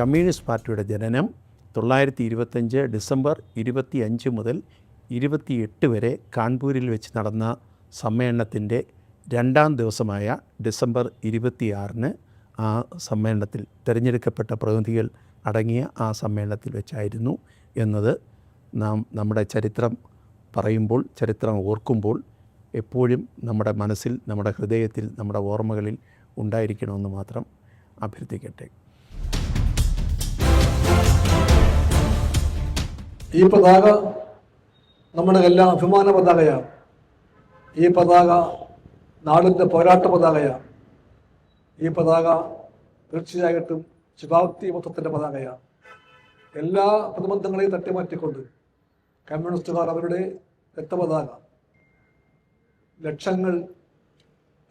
Communist പാർട്ടിയുടെ ജനനം 1925 December 25 മുതൽ 28 വരെ കാൺപൂരിൽ വെച്ച് നടന്ന സമ്മേളനത്തിൻ്റെ രണ്ടാം ദിവസമായ ഡിസംബർ 26 ആ സമ്മേളനത്തിൽ തിരഞ്ഞെടുക്കപ്പെട്ട പ്രതിനിധികൾ അടങ്ങിയ ആ സമ്മേളനത്തിൽ വെച്ചായിരുന്നു എന്നത് നാം നമ്മുടെ ചരിത്രം പറയുമ്പോൾ, ചരിത്രം ഓർക്കുമ്പോൾ എപ്പോഴും നമ്മുടെ മനസ്സിൽ, നമ്മുടെ ഹൃദയത്തിൽ, നമ്മുടെ ഓർമ്മകളിൽ ഉണ്ടായിരിക്കണമെന്ന് മാത്രം അഭ്യർത്ഥിക്കട്ടെ. ഈ പതാക നമ്മുടെ എല്ലാം അഭിമാന പതാകയാണ്. ഈ പതാക നാടിൻ്റെ പോരാട്ട പതാകയാണ്. ഈ പതാക തീർച്ചയായിട്ടും ശുഭാപ്തി മൊത്തത്തിൻ്റെ പതാകയാണ്. എല്ലാ പ്രതിബന്ധങ്ങളെയും തട്ടിമാറ്റിക്കൊണ്ട് കമ്മ്യൂണിസ്റ്റുകാർ അവരുടെ രക്തപതാക ലക്ഷങ്ങൾ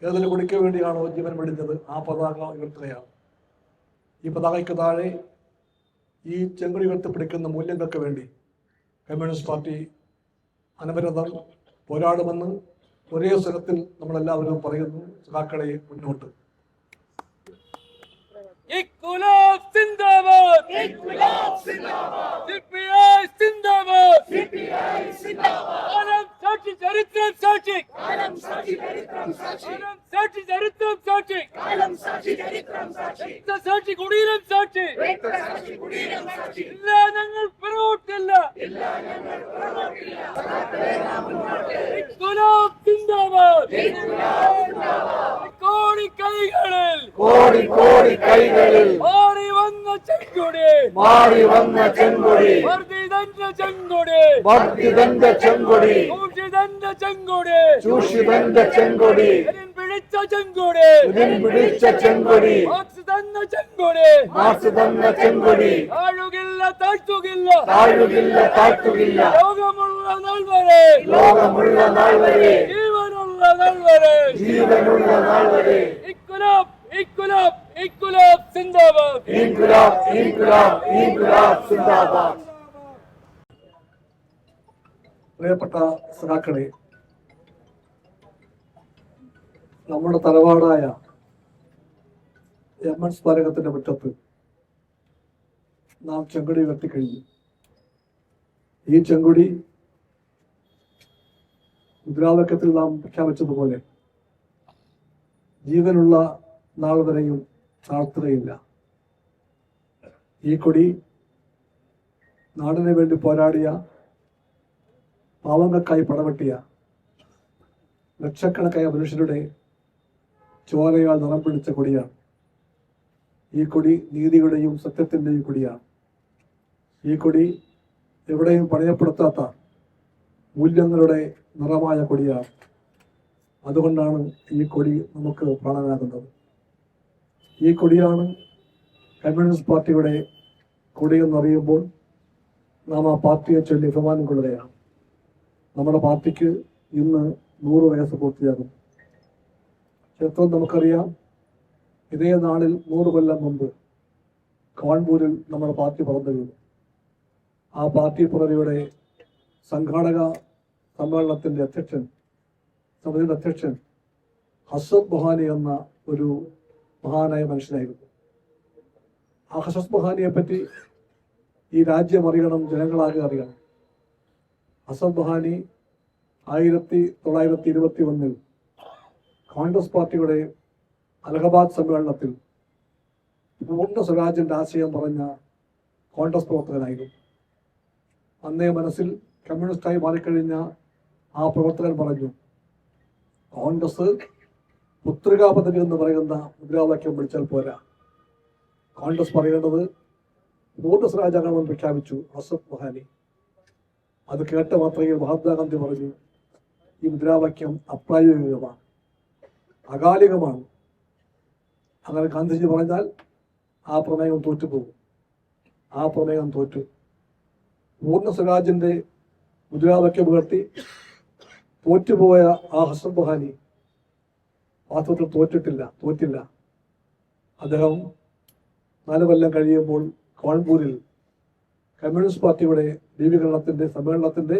ഏതൊരു കുടിക്ക് വേണ്ടിയാണോ ജീവൻ വെടിഞ്ഞത് ആ പതാക ഉയർത്തുകയാണ്. ഈ പതാകയ്ക്ക് താഴെ ഈ ചെങ്കൊടി ഉയർത്തിപ്പിടിക്കുന്ന മൂല്യങ്ങൾക്ക് വേണ്ടി കമ്മ്യൂണിസ്റ്റ് പാർട്ടി അനവരതം പോരാടുമെന്ന് ഒരേ സ്വരത്തിൽ നമ്മളെല്ലാവരും പറയുന്നു. സഖാക്കളെ മുന്നോട്ട്. ഇൻക്ലാബ് സിന്ദാബാദ്, ഇൻക്ലാബ് സിന്ദാബാദ്, സിപിഐ സിന്ദാബാദ്, സിപിഐ സിന്ദാബാദ്. കാലം സാക്ഷി ചരിത്രം സാക്ഷി, കാലം സാക്ഷി ചരിത്രം സാക്ഷി, കാലം സാക്ഷി ചരിത്രം സാക്ഷി, കാലം സാക്ഷി ചരിത്രം സാക്ഷി, സാക്ഷി കുടീരം സാക്ഷി, സാക്ഷി കുടീരം സാക്ഷി. ഇല്ല ഞങ്ങൾ പുറകോട്ടില്ല, ഇല്ല ഞങ്ങൾ പുറകോട്ടില്ല. സഖാക്കളെ നാം മുന്നോട്ട്. ഇൻക്ലാബ് സിന്ദാബാദ്, ഇൻക്ലാബ് സിന്ദാബാദ്. കോടി കൈകളിൽ, കോടി കോടി കൈകളിൽ മാറി വന്ന ചെങ്കൊടി, മാറി വന്ന ചെങ്കൊടി, വർദ്ധിതന്റെ ചെങ്കൊടി, വർദ്ധിതന്റെ ചെങ്കൊടി, ചൂഷിതന്റെ ചെങ്കൊടി, ചൂഷിതന്റെ ചെങ്കൊടി, പിടിച്ച ചെങ്കൊടി, പിടിച്ച ചെങ്കൊടി, മാർക്സ് തന്ന ചെങ്കൊടി, മാർക്സ് തന്ന ചെങ്കൊടി. താഴുകില്ല താഴ്ത്തുകില്ല, താഴുകില്ല താഴ്ത്തുകില്ല. ലോകമുള്ള നാൾ വരെ, ലോകമുള്ള നാൾ വരെ, ജീവനുള്ള നാൾ വരെ, ജീവനുള്ള നാൾ വരെ. ഇൻക്ലാബ് ഇൻക്ലാബ് ഇൻക്ലാബ് സിന്ദാബാദ്, ഇൻക്ലാബ് ഇൻക്ലാബ് ഇൻക്ലാബ് സിന്ദാബാദ്. പ്രിയപ്പെട്ട സഖാക്കളെ, നമ്മുടെ തറവാടായ എം.എൻ. സ്മാരകത്തിന്റെ മുറ്റത്ത് നാം ചെങ്കൊടി ഉയർത്തിക്കഴിഞ്ഞു. ഈ ചെങ്കൊടി മുദ്രാവാക്യത്തിൽ നാം പ്രഖ്യാപിച്ചതുപോലെ ജീവനുള്ള നാൾ വരെയും താഴ്ത്തുകയില്ല. ഈ കൊടി നാടിന് വേണ്ടി പോരാടിയ, പാവങ്ങൾക്കായി പടവെട്ടിയ ലക്ഷക്കണക്കായ മനുഷ്യരുടെ ചോരയാൽ നിറം പിടിച്ച കൊടിയാണ്. ഈ കൊടി നീതിയുടെയും സത്യത്തിൻ്റെയും കൊടിയാണ്. ഈ കൊടി എവിടെയും പണയപ്പെടുത്താത്ത മൂല്യങ്ങളുടെ നിറമായ കൊടിയാണ്. അതുകൊണ്ടാണ് ഈ കൊടി നമുക്ക് പ്രാണനാകുന്നത്. ഈ കൊടിയാണ് കമ്മ്യൂണിസ്റ്റ് പാർട്ടിയുടെ കൊടിയെന്നറിയുമ്പോൾ നാം ആ പാർട്ടിയെ ചൊല്ലി അഭിമാനം കൊള്ളുകയാണ്. നമ്മുടെ പാർട്ടിക്ക് ഇന്ന് 100 വയസ്സ് പൂർത്തിയാകും. ചരിത്രം നമുക്കറിയാം. ഇതേ നാളിൽ 100 കൊല്ലം മുമ്പ് കാൺപൂരിൽ നമ്മുടെ പാർട്ടി പിറന്നു വീണു. ആ പാർട്ടി പിറവിയുടെ സംഘാടക സമ്മേളനത്തിൻ്റെ സമിതിയുടെ അധ്യക്ഷൻ ഹസത്ത് ബൊഹാനി എന്ന ഒരു മഹാനായ മനുഷ്യനായിരുന്നു. ആ ഹസത്ത് ബൊഹാനിയെ പറ്റി ഈ രാജ്യം അറിയണം, ജനങ്ങളാകെ അറിയണം. ഹസത്ത് ബൊഹാനി 1921 കോൺഗ്രസ് പാർട്ടിയുടെ അലഹബാദ് സമ്മേളനത്തിൽ പൂർണ്ണ സ്വരാജിന്റെ ആശയം പറഞ്ഞ കോൺഗ്രസ് പ്രവർത്തകനായിരുന്നു. അന്നേ മനസ്സിൽ കമ്മ്യൂണിസ്റ്റായി മാറിക്കഴിഞ്ഞ ആ പ്രവർത്തകൻ പറഞ്ഞു, കോൺഗ്രസ് പുത്രികാ പദ്ധതി എന്ന് പറയുന്ന മുദ്രാവാക്യം വിളിച്ചാൽ പോരാ, കോൺഗ്രസ് പറയേണ്ടത് പൂർണ്ണ സ്വരാജാകണമെന്ന് പ്രഖ്യാപിച്ചു ഹസത്ത് ബൊഹാനി. അത് കേട്ട മാത്രയിൽ മഹാത്മാഗാന്ധി പറഞ്ഞു, ഈ മുദ്രാവാക്യം അപ്രായോഗികമാണ്, അകാലികമാണ്. അങ്ങനെ ഗാന്ധിജി പറഞ്ഞാൽ ആ പ്രമേയം തോറ്റുപോകും. ആ പ്രമേയം തോറ്റു. പൂർണ്ണ സ്വരാജിന്റെ മുദ്രാവാക്യം ഉയർത്തി തോറ്റുപോയ ആ ഹസത്ത് ബൊഹാനി വാസ്തവത്തിൽ തോറ്റില്ല. അദ്ദേഹം 4 കൊല്ലം കഴിയുമ്പോൾ കാൺപൂരിൽ കമ്മ്യൂണിസ്റ്റ് പാർട്ടിയുടെ രൂപീകരണത്തിന്റെ സമ്മേളനത്തിന്റെ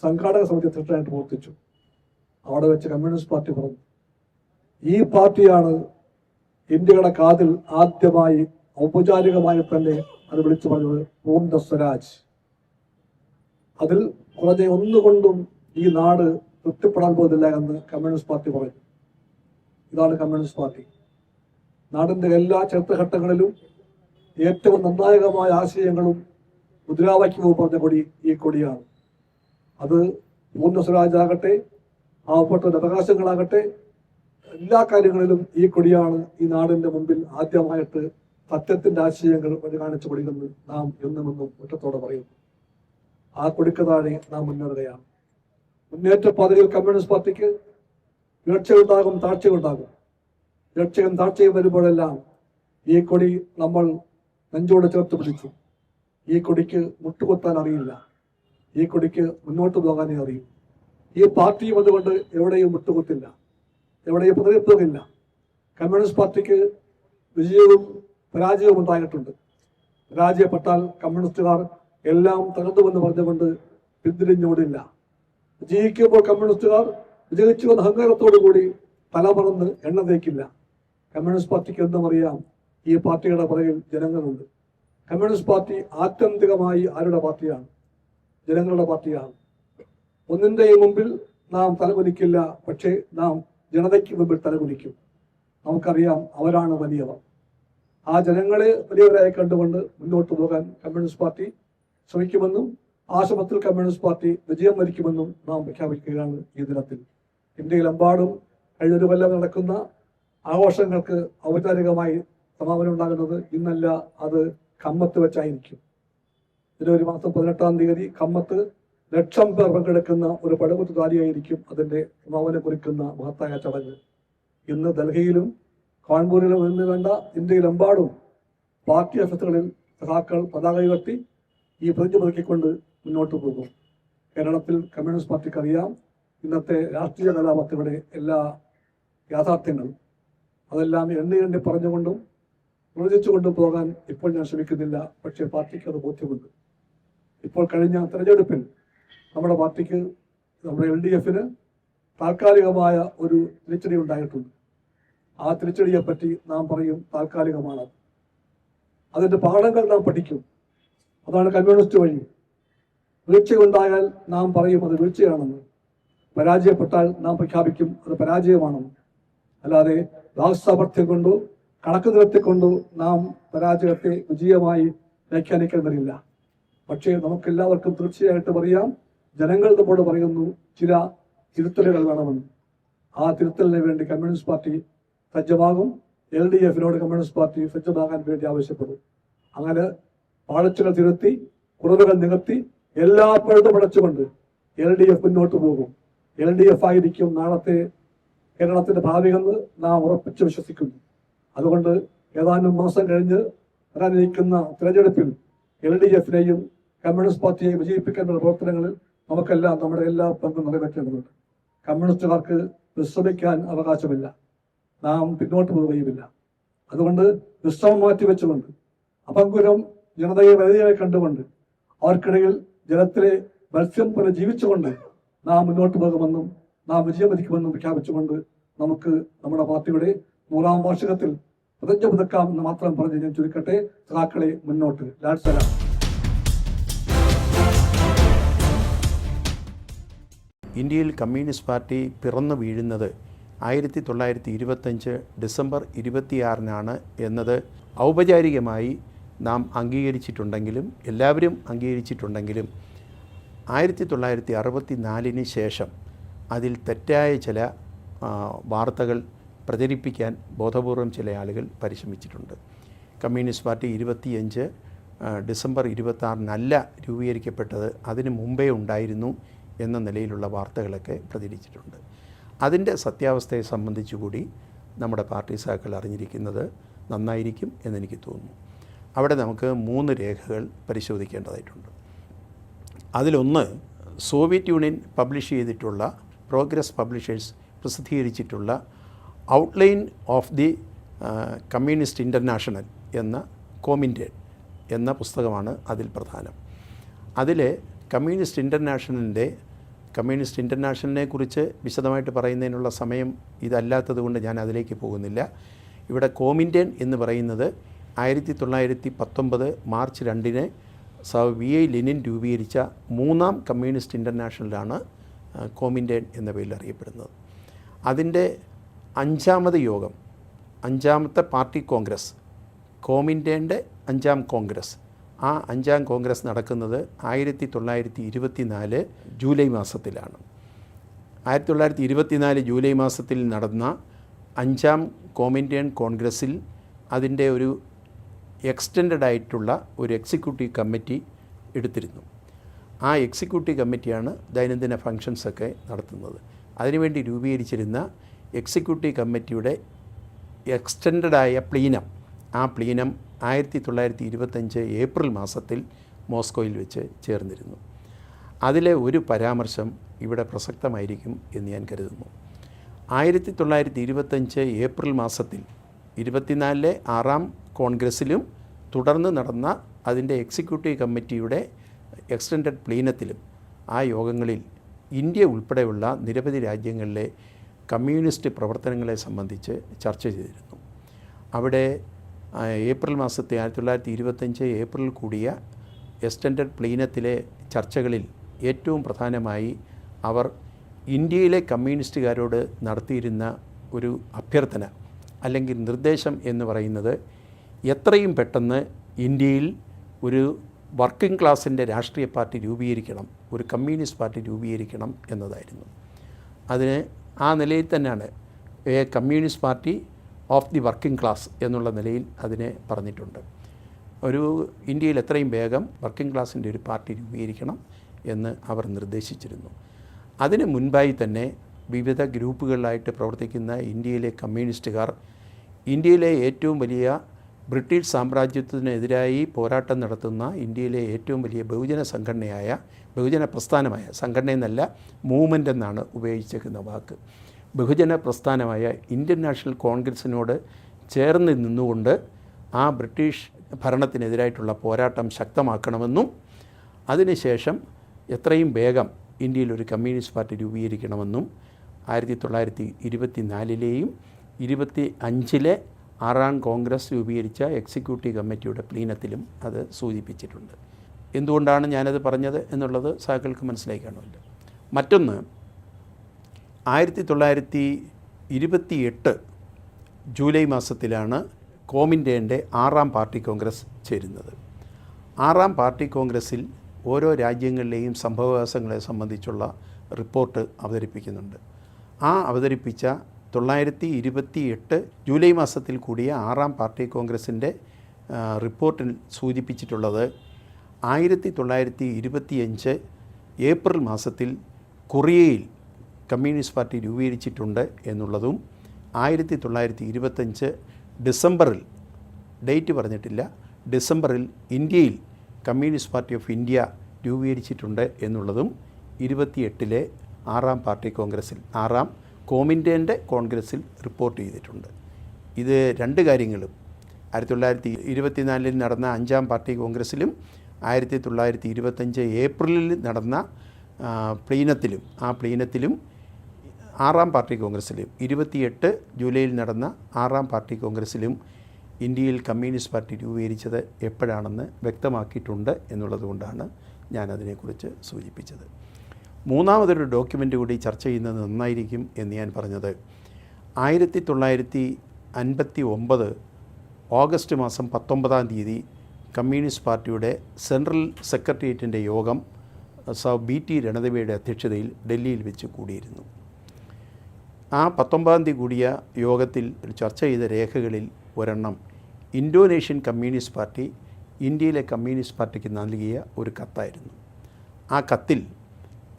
സംഘാടക സമിതി അധ്യക്ഷനായിട്ട് പ്രവർത്തിച്ചു. അവിടെ വെച്ച് കമ്മ്യൂണിസ്റ്റ് പാർട്ടി പറഞ്ഞു, ഈ പാർട്ടിയാണ് ഇന്ത്യയുടെ കാതിൽ ആദ്യമായി ഔപചാരികമായി തന്നെ അത് വിളിച്ചു പറഞ്ഞത് പൂർണ്ണ സ്വരാജ്. അതിൽ കുറഞ്ഞ ഒന്നുകൊണ്ടും ഈ നാട് തൃപ്തിപ്പെടാൻ പോകുന്നില്ല എന്ന് കമ്മ്യൂണിസ്റ്റ് പാർട്ടി പറഞ്ഞു. ഇതാണ് കമ്മ്യൂണിസ്റ്റ് പാർട്ടി. നാടിൻ്റെ എല്ലാ ചരിത്രഘട്ടങ്ങളിലും ഏറ്റവും നിർണായകമായ ആശയങ്ങളും മുദ്രാവാക്യവും പറഞ്ഞ കൊടി ഈ കൊടിയാണ്. അത് പൂർണ്ണ സ്വരാജാകട്ടെ, പാവപ്പെട്ടവരുടെ അവകാശങ്ങളാകട്ടെ, എല്ലാ കാര്യങ്ങളിലും ഈ കൊടിയാണ് ഈ നാടിൻ്റെ മുമ്പിൽ ആദ്യമായിട്ട് സത്യത്തിൻ്റെ ആശയങ്ങൾ വഴി കാണിച്ചു കൊടുക്കുന്നത് നാം എന്നും ഒറ്റത്തോടെ പറയുന്നു. ആ കൊടിക്ക് താഴെ നാം മുന്നേറുകയാണ്. മുന്നേറ്റ പാതയിൽ കമ്മ്യൂണിസ്റ്റ് പാർട്ടിക്ക് ഉയർച്ചയുണ്ടാകും, താഴ്ചയുണ്ടാകും. ഉയർച്ചയും താഴ്ചയും വരുമ്പോഴെല്ലാം ഈ കൊടി നമ്മൾ നെഞ്ചോട് ചേർത്ത് പിടിച്ചു. ഈ കൊടിക്ക് മുട്ടുകൊത്താൻ അറിയില്ല. ഈ കൊടിക്ക് മുന്നോട്ട് പോകാനേ അറിയും. ഈ പാർട്ടിയും അതുകൊണ്ട് എവിടെയും മുട്ടുകൊത്തില്ല, എവിടെയും പ്രതിനിധിത്വമില്ല. കമ്മ്യൂണിസ്റ്റ് പാർട്ടിക്ക് വിജയവും പരാജയവും ഉണ്ടായിട്ടുണ്ട്. പരാജയപ്പെട്ടാൽ കമ്മ്യൂണിസ്റ്റുകാർ എല്ലാം തകർന്നുവെന്ന് പറഞ്ഞുകൊണ്ട് പിന്തിരിഞ്ഞോടില്ല. വിജയിക്കുമ്പോൾ കമ്മ്യൂണിസ്റ്റുകാർ വിജയിച്ചു വന്ന അഹങ്കാരത്തോടു കൂടി തലമറന്ന് എണ്ണ തേക്കില്ല. കമ്മ്യൂണിസ്റ്റ് പാർട്ടിക്ക് എന്തും അറിയാം, ഈ പാർട്ടിയുടെ പുറകിൽ ജനങ്ങളുണ്ട്. കമ്മ്യൂണിസ്റ്റ് പാർട്ടി ആത്യന്തികമായി ആരുടെ പാർട്ടിയാണ്? ജനങ്ങളുടെ പാർട്ടിയാണ്. ഒന്നിൻ്റെയും മുമ്പിൽ നാം തലകുനിക്കില്ല, പക്ഷേ നാം ജനതയ്ക്ക് മുമ്പിൽ തലകുനിക്കും. നമുക്കറിയാം അവരാണ് വലിയവർ. ആ ജനങ്ങളെ വലിയവരായി കണ്ടുകൊണ്ട് മുന്നോട്ട് പോകാൻ കമ്മ്യൂണിസ്റ്റ് പാർട്ടി ശ്രമിക്കുമെന്നും ആ ശ്രമത്തിൽ കമ്മ്യൂണിസ്റ്റ് പാർട്ടി വിജയം വരിക്കുമെന്നും നാം പ്രഖ്യാപിക്കുകയാണ് ഈ ദിനത്തിൽ. ഇന്ത്യയിലെമ്പാടും കഴിഞ്ഞൊരു കൊല്ലം നടക്കുന്ന ആഘോഷങ്ങൾക്ക് ഔപചാരികമായി സമാപനം ഉണ്ടാകുന്നത് ഇന്നല്ല, അത് കമ്മത്ത് വെച്ചായിരിക്കും. ജനുവരി മാസം 18-ാം തീയതി കമ്മത്ത് 1,00,000 പേർ പങ്കെടുക്കുന്ന ഒരു പടകുത്തുകാരിയായിരിക്കും അതിൻ്റെ സമാപനം കുറിക്കുന്ന മഹത്തായ ചടങ്ങ്. ഇന്ന് ഡൽഹിയിലും കാൺപൂരിലും എന്ന് വേണ്ട ഇന്ത്യയിലെമ്പാടും പാർട്ടി ഓഫീസുകളിൽ സഖാക്കൾ പതാക ഉയർത്തി ഈ പ്രതിജ്ഞ പുതുക്കിക്കൊണ്ട് മുന്നോട്ട് പോകും. കേരളത്തിൽ കമ്മ്യൂണിസ്റ്റ് പാർട്ടിക്ക് അറിയാം ഇന്നത്തെ രാഷ്ട്രീയ കലാപത്തിയുടെ എല്ലാ യാഥാർത്ഥ്യങ്ങളും. അതെല്ലാം എണ്ണി പറഞ്ഞുകൊണ്ടും പ്രവചിച്ചുകൊണ്ടും പോകാൻ ഇപ്പോൾ ഞാൻ ശ്രമിക്കുന്നില്ല. പക്ഷേ പാർട്ടിക്ക് അത് ബോധ്യമുണ്ട്. ഇപ്പോൾ കഴിഞ്ഞ തെരഞ്ഞെടുപ്പിൽ നമ്മുടെ പാർട്ടിക്ക്, നമ്മുടെ LDF-ന് താൽക്കാലികമായ ഒരു തിരിച്ചടി ഉണ്ടായിട്ടുണ്ട്. ആ തിരിച്ചടിയെപ്പറ്റി നാം പറയും താൽക്കാലികമാണ്. അതിൻ്റെ പാഠങ്ങൾ നാം പഠിക്കും. അതാണ് കമ്മ്യൂണിസ്റ്റ് വഴി. വീഴ്ചയുണ്ടായാൽ നാം പറയും അത് വീഴ്ചയാണെന്ന്. പരാജയപ്പെട്ടാൽ നാം പ്രഖ്യാപിക്കും അത് പരാജയമാണെന്ന്. അല്ലാതെ വാക്സാമർത്ഥ്യം കൊണ്ടോ കണക്ക് നിരത്തിക്കൊണ്ടോ നാം പരാജയത്തെ വിജയമായി വ്യാഖ്യാനിക്കാൻ വരില്ല. പക്ഷേ നമുക്കെല്ലാവർക്കും തീർച്ചയായിട്ടും അറിയാം, ജനങ്ങൾ നമ്മോട് പറയുന്നു ചില തിരുത്തലുകൾ വേണമെന്ന്. ആ തിരുത്തലിന് വേണ്ടി കമ്മ്യൂണിസ്റ്റ് പാർട്ടി സജ്ജമാകും. LDF-നോട് കമ്മ്യൂണിസ്റ്റ് പാർട്ടി സജ്ജമാകാൻ വേണ്ടി ആവശ്യപ്പെടും. അങ്ങനെ പാഴച്ചുകൾ തിരുത്തി, കുറവുകൾ നികത്തി, എല്ലാ പഴുതും അടച്ചുകൊണ്ട് LDF മുന്നോട്ട് പോകും. LDF ആയിരിക്കും നാളത്തെ കേരളത്തിന്റെ ഭാവിയെന്ന് നാം ഉറപ്പിച്ച് വിശ്വസിക്കുന്നു. അതുകൊണ്ട് ഏതാനും മാസം കഴിഞ്ഞ് വരാനിരിക്കുന്ന തിരഞ്ഞെടുപ്പിൽ LDF-നെയും കമ്മ്യൂണിസ്റ്റ് പാർട്ടിയെയും വിജയിപ്പിക്കാനുള്ള പ്രവർത്തനങ്ങളിൽ നമുക്കെല്ലാം നമ്മുടെ എല്ലാ പങ്കും നിറവേറ്റേണ്ടതുണ്ട്. കമ്മ്യൂണിസ്റ്റുകാർക്ക് വിശ്രമിക്കാൻ അവകാശമില്ല, നാം പിന്നോട്ട് പോവുകയുമില്ല. അതുകൊണ്ട് വിശ്രമം മാറ്റിവെച്ചുകൊണ്ട്, അപങ്കുരം ജനതയെ വലിയതായി കണ്ടുകൊണ്ട്, അവർക്കിടയിൽ ജനത്തിലെ മത്സ്യം പോലെ ജീവിച്ചുകൊണ്ട് നാം മുന്നോട്ട് പോകുമെന്നും നാം വിജയം വരിക്കുമെന്നും പ്രഖ്യാപിച്ചുകൊണ്ട് നമുക്ക് നമ്മുടെ പാർട്ടിയുടെ 100-ാം വാർഷികത്തിൽ പ്രതിജ്ഞ പുതുക്കാം എന്ന് മാത്രം പറഞ്ഞ് ഞാൻ ചുരുക്കട്ടെ. സഖാക്കളെ മുന്നോട്ട്. ലാൽ സലാം. ഇന്ത്യയിൽ കമ്മ്യൂണിസ്റ്റ് പാർട്ടി പിറന്നു വീഴുന്നത് 1925 ഡിസംബർ 26-നാണ് എന്നത് ഔപചാരികമായി നാം അംഗീകരിച്ചിട്ടുണ്ടെങ്കിലും, എല്ലാവരും അംഗീകരിച്ചിട്ടുണ്ടെങ്കിലും 1964-ന് ശേഷം അതിൽ തെറ്റായ ചില വാർത്തകൾ പ്രചരിപ്പിക്കാൻ ബോധപൂർവം ചില ആളുകൾ പരിശ്രമിച്ചിട്ടുണ്ട്. കമ്മ്യൂണിസ്റ്റ് പാർട്ടി 25 ഡിസംബർ 26-നല്ല രൂപീകരിക്കപ്പെട്ടത്, അതിന് മുമ്പേ ഉണ്ടായിരുന്നു എന്ന നിലയിലുള്ള വാർത്തകളൊക്കെ പ്രചരിച്ചിട്ടുണ്ട്. അതിൻ്റെ സത്യാവസ്ഥയെ സംബന്ധിച്ചുകൂടി നമ്മുടെ പാർട്ടി സഖാക്കൾ അറിഞ്ഞിരിക്കുന്നത് നന്നായിരിക്കും എന്നെനിക്ക് തോന്നുന്നു. അവിടെ നമുക്ക് 3 രേഖകൾ പരിശോധിക്കേണ്ടതായിട്ടുണ്ട്. അതിലൊന്ന്, സോവിയറ്റ് യൂണിയൻ പബ്ലിഷ് ചെയ്തിട്ടുള്ള, പ്രോഗ്രസ് പബ്ലിഷേഴ്സ് പ്രസിദ്ധീകരിച്ചിട്ടുള്ള Outline of the Communist International എന്ന കോമിൻറ്റേൻ എന്ന പുസ്തകമാണ് അതിൽ പ്രധാനം. അതിൽ കമ്മ്യൂണിസ്റ്റ് ഇൻ്റർനാഷണലിനെ കുറിച്ച് വിശദമായിട്ട് പറയുന്നതിനുള്ള സമയം ഇതല്ലാത്തത് കൊണ്ട് ഞാൻ അതിലേക്ക് പോകുന്നില്ല. ഇവിടെ കോമിൻറ്റേൻ എന്ന് പറയുന്നത് 1919 മാർച്ച് 2 സർ വി.ഐ. ലെനിൻ രൂപീകരിച്ച 3-ാം കമ്മ്യൂണിസ്റ്റ് ഇൻ്റർനാഷണലാണ് കോമിൻറ്റേൺ എന്ന പേരിൽ അറിയപ്പെടുന്നത്. അതിൻ്റെ 5-ാമത് യോഗം, 5-ാമത്തെ പാർട്ടി കോൺഗ്രസ്, കോമിൻറ്റേൻ്റെ 5-ാം കോൺഗ്രസ്, ആ 5-ാം കോൺഗ്രസ് നടക്കുന്നത് 1924 ജൂലൈ മാസത്തിലാണ്. 1924 ജൂലൈ മാസത്തിൽ നടന്ന 5-ാം കോമിൻറ്റേൺ കോൺഗ്രസ്സിൽ അതിൻ്റെ ഒരു എക്സ്റ്റെൻഡഡ് ആയിട്ടുള്ള ഒരു എക്സിക്യൂട്ടീവ് കമ്മിറ്റി എടുത്തിരുന്നു. ആ എക്സിക്യൂട്ടീവ് കമ്മിറ്റിയാണ് ദൈനംദിന ഫങ്ഷൻസൊക്കെ നടത്തുന്നത്. അതിനുവേണ്ടി രൂപീകരിച്ചിരുന്ന എക്സിക്യൂട്ടീവ് കമ്മിറ്റിയുടെ എക്സ്റ്റെൻഡഡായ പ്ലീനം, ആ പ്ലീനം 1925 ഏപ്രിൽ മാസത്തിൽ മോസ്കോയിൽ വെച്ച് ചേർന്നിരുന്നു. അതിലെ ഒരു പരാമർശം ഇവിടെ പ്രസക്തമായിരിക്കും എന്ന് ഞാൻ കരുതുന്നു. 1925 ഏപ്രിൽ മാസത്തിൽ 24-ലെ 6-ാം കോൺഗ്രസ്സിലും തുടർന്ന് നടന്ന അതിൻ്റെ എക്സിക്യൂട്ടീവ് കമ്മിറ്റിയുടെ എക്സ്റ്റൻഡഡ് പ്ലീനത്തിലും ആ യോഗങ്ങളിൽ ഇന്ത്യ ഉൾപ്പെടെയുള്ള നിരവധി രാജ്യങ്ങളിലെ കമ്മ്യൂണിസ്റ്റ് പ്രവർത്തനങ്ങളെ സംബന്ധിച്ച് ചർച്ച ചെയ്തിരുന്നു. അവിടെ ഏപ്രിൽ മാസത്തെ 1925 ഏപ്രിൽ കൂടിയ എക്സ്റ്റൻഡഡ് പ്ലീനത്തിലെ ചർച്ചകളിൽ ഏറ്റവും പ്രധാനമായി അവർ ഇന്ത്യയിലെ കമ്മ്യൂണിസ്റ്റുകാരോട് നടത്തിയിരുന്ന ഒരു അഭ്യർത്ഥന അല്ലെങ്കിൽ നിർദ്ദേശം എന്ന് പറയുന്നത് എത്രയും പെട്ടെന്ന് ഇന്ത്യയിൽ ഒരു വർക്കിംഗ് ക്ലാസിൻ്റെ രാഷ്ട്രീയ പാർട്ടി രൂപീകരിക്കണം, ഒരു കമ്മ്യൂണിസ്റ്റ് പാർട്ടി രൂപീകരിക്കണം എന്നതായിരുന്നു. അതിന് ആ നിലയിൽ തന്നെയാണ് A communist party of the working class എന്നുള്ള നിലയിൽ അതിനെ പറഞ്ഞിട്ടുണ്ട്. ഒരു ഇന്ത്യയിൽ എത്രയും വേഗം വർക്കിംഗ് ക്ലാസിൻ്റെ ഒരു പാർട്ടി രൂപീകരിക്കണം എന്ന് അവർ നിർദ്ദേശിച്ചിരുന്നു. അതിന് മുൻപായി തന്നെ വിവിധ ഗ്രൂപ്പുകളിലായിട്ട് പ്രവർത്തിക്കുന്ന ഇന്ത്യയിലെ കമ്മ്യൂണിസ്റ്റുകാർ ഇന്ത്യയിലെ ഏറ്റവും വലിയ ബ്രിട്ടീഷ് സാമ്രാജ്യത്തിനെതിരായി പോരാട്ടം നടത്തുന്ന ഇന്ത്യയിലെ ഏറ്റവും വലിയ ബഹുജന പ്രസ്ഥാനമായ സംഘടന എന്നല്ല, മൂവ്മെൻ്റ് എന്നാണ് ഉപയോഗിച്ചിരിക്കുന്ന വാക്ക്, ബഹുജന പ്രസ്ഥാനമായ ഇന്ത്യൻ നാഷണൽ കോൺഗ്രസ്സിനോട് ചേർന്ന് നിന്നുകൊണ്ട് ആ ബ്രിട്ടീഷ് ഭരണത്തിനെതിരായിട്ടുള്ള പോരാട്ടം ശക്തമാക്കണമെന്നും അതിനുശേഷം എത്രയും വേഗം ഇന്ത്യയിൽ ഒരു കമ്മ്യൂണിസ്റ്റ് പാർട്ടി രൂപീകരിക്കണമെന്നും 1924-ലെയും 25-ലെ 6-ാം കോൺഗ്രസ് രൂപീകരിച്ച എക്സിക്യൂട്ടീവ് കമ്മിറ്റിയുടെ പ്ലീനത്തിലും അത് സൂചിപ്പിച്ചിട്ടുണ്ട്. എന്തുകൊണ്ടാണ് ഞാനത് പറഞ്ഞത് എന്നുള്ളത് സഹകൾക്ക് മനസ്സിലായി കാണുമല്ലോ. മറ്റൊന്ന്, 1928 ജൂലൈ മാസത്തിലാണ് കോമിൻറ്റേൻ്റെ 6-ാം പാർട്ടി കോൺഗ്രസ് ചേരുന്നത്. 6-ാം പാർട്ടി കോൺഗ്രസ്സിൽ ഓരോ രാജ്യങ്ങളിലെയും സംഭവവികാസങ്ങളെ സംബന്ധിച്ചുള്ള റിപ്പോർട്ട് അവതരിപ്പിക്കുന്നുണ്ട്. ആ അവതരിപ്പിച്ച 1928 ജൂലൈ മാസത്തിൽ കൂടിയ 6-ാം പാർട്ടി കോൺഗ്രസിൻ്റെ റിപ്പോർട്ടിൽ സൂചിപ്പിച്ചിട്ടുള്ളത് 1925 ഏപ്രിൽ മാസത്തിൽ കൊറിയയിൽ കമ്മ്യൂണിസ്റ്റ് പാർട്ടി രൂപീകരിച്ചിട്ടുണ്ട് എന്നുള്ളതും 1925 ഡിസംബറിൽ, ഡേറ്റ് പറഞ്ഞിട്ടില്ല, ഡിസംബറിൽ ഇന്ത്യയിൽ കമ്മ്യൂണിസ്റ്റ് പാർട്ടി ഓഫ് ഇന്ത്യ രൂപീകരിച്ചിട്ടുണ്ട് എന്നുള്ളതും 28-ലെ 6-ാം പാർട്ടി കോൺഗ്രസ്സിൽ, 6-ാം കോമിൻറ്റേൻ്റെ കോൺഗ്രസ്സിൽ റിപ്പോർട്ട് ചെയ്തിട്ടുണ്ട്. ഇത് രണ്ട് കാര്യങ്ങളും 1924 നടന്ന 5-ാം പാർട്ടി കോൺഗ്രസ്സിലും 1925 ഏപ്രിലിൽ നടന്ന പ്ലീനത്തിലും, ആ പ്ലീനത്തിലും 6-ാം പാർട്ടി കോൺഗ്രസ്സിലും 28 ജൂലൈയിൽ നടന്ന 6-ാം പാർട്ടി കോൺഗ്രസ്സിലും ഇന്ത്യയിൽ കമ്മ്യൂണിസ്റ്റ് പാർട്ടി രൂപീകരിച്ചത് എപ്പോഴാണെന്ന് വ്യക്തമാക്കിയിട്ടുണ്ട് എന്നുള്ളത് കൊണ്ടാണ് ഞാനതിനെക്കുറിച്ച് സൂചിപ്പിച്ചത്. മൂന്നാമതൊരു ഡോക്യുമെൻ്റ് കൂടി ചർച്ച ചെയ്യുന്നത് നന്നായിരിക്കും എന്ന് ഞാൻ പറഞ്ഞത് 1959 ഓഗസ്റ്റ് മാസം 19-ാം തീയതി കമ്മ്യൂണിസ്റ്റ് പാർട്ടിയുടെ സെൻട്രൽ സെക്രട്ടേറിയറ്റിൻ്റെ യോഗം സർ BT രണദിവയുടെ അധ്യക്ഷതയിൽ ഡൽഹിയിൽ വെച്ച് കൂടിയിരുന്നു. ആ 19-ാം തീയതി കൂടിയ യോഗത്തിൽ ചർച്ച ചെയ്ത രേഖകളിൽ ഒരെണ്ണം ഇന്തോനേഷ്യൻ കമ്മ്യൂണിസ്റ്റ് പാർട്ടി ഇന്ത്യയിലെ കമ്മ്യൂണിസ്റ്റ് പാർട്ടിക്ക് നൽകിയ ഒരു കത്തായിരുന്നു. ആ കത്തിൽ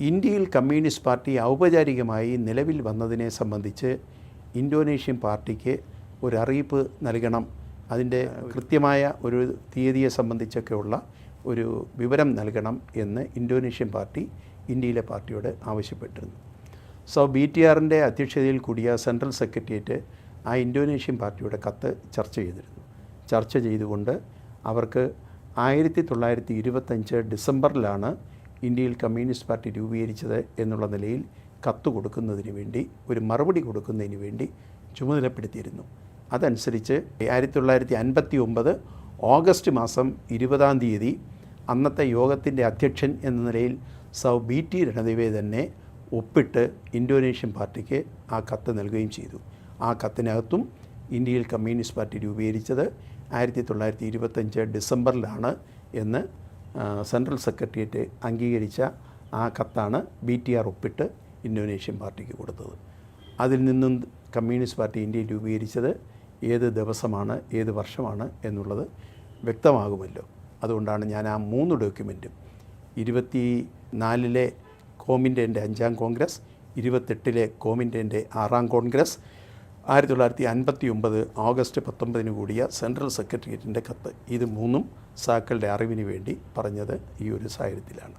ഇന്ത്യയിൽ കമ്മ്യൂണിസ്റ്റ് പാർട്ടി ഔപചാരികമായി നിലവിൽ വന്നതിനെ സംബന്ധിച്ച് ഇന്തോനേഷ്യൻ പാർട്ടിക്ക് ഒരു അറിയിപ്പ് നൽകണം, അതിൻ്റെ കൃത്യമായ ഒരു തീയതിയെ സംബന്ധിച്ചൊക്കെയുള്ള ഒരു വിവരം നൽകണം എന്ന് ഇന്തോനേഷ്യൻ പാർട്ടി ഇന്ത്യയിലെ പാർട്ടിയോട് ആവശ്യപ്പെട്ടിരുന്നു. സോ BTRൻ്റെ അധ്യക്ഷതയിൽ കൂടിയ സെൻട്രൽ സെക്രട്ടേറിയറ്റ് ആ ഇന്തോനേഷ്യൻ പാർട്ടിയുടെ കത്ത് ചർച്ച ചെയ്തിരുന്നു. ചർച്ച ചെയ്തുകൊണ്ട് അവർക്ക് 1925 ഡിസംബറിലാണ് ഇന്ത്യയിൽ കമ്മ്യൂണിസ്റ്റ് പാർട്ടി രൂപീകരിച്ചത് എന്നുള്ള നിലയിൽ കത്ത് കൊടുക്കുന്നതിന് വേണ്ടി, ഒരു മറുപടി കൊടുക്കുന്നതിന് വേണ്ടി ചുമതലപ്പെടുത്തിയിരുന്നു. അതനുസരിച്ച് 1959 ഓഗസ്റ്റ് മാസം 20-ാം തീയതി അന്നത്തെ യോഗത്തിൻ്റെ അധ്യക്ഷൻ എന്ന നിലയിൽ സൗ BT രണദിവെ തന്നെ ഒപ്പിട്ട് ഇന്തോനേഷ്യൻ പാർട്ടിക്ക് ആ കത്ത് നൽകുകയും ചെയ്തു. ആ കത്തിനകത്തും ഇന്ത്യയിൽ കമ്മ്യൂണിസ്റ്റ് പാർട്ടി രൂപീകരിച്ചത് 1925 ഡിസംബറിലാണ് എന്ന് സെൻട്രൽ സെക്രട്ടേറിയറ്റ് അംഗീകരിച്ച ആ കത്താണ് BTR ഒപ്പിട്ട് ഇന്തോനേഷ്യൻ പാർട്ടിക്ക് കൊടുത്തത്. അതിൽ നിന്നും കമ്മ്യൂണിസ്റ്റ് പാർട്ടി ഇന്ത്യയിൽ രൂപീകരിച്ചത് ഏത് ദിവസമാണ് ഏത് വർഷമാണ് എന്നുള്ളത് വ്യക്തമാകുമല്ലോ. അതുകൊണ്ടാണ് ഞാൻ ആ 3 ഡോക്യുമെൻറ്റും 24-ലെ കോമിൻ്റെൻ്റെ 5-ാം കോൺഗ്രസ്, 28-ലെ കോമിൻ്റെൻ്റെ 6-ാം കോൺഗ്രസ്, 1959 ഓഗസ്റ്റ് 19 കൂടിയ സെൻട്രൽ സെക്രട്ടേറിയറ്റിൻ്റെ കത്ത്, ഇത് 3 സാക്കളുടെ അറിവിന് വേണ്ടി പറഞ്ഞത് ഈ ഒരു സാഹചര്യത്തിലാണ്.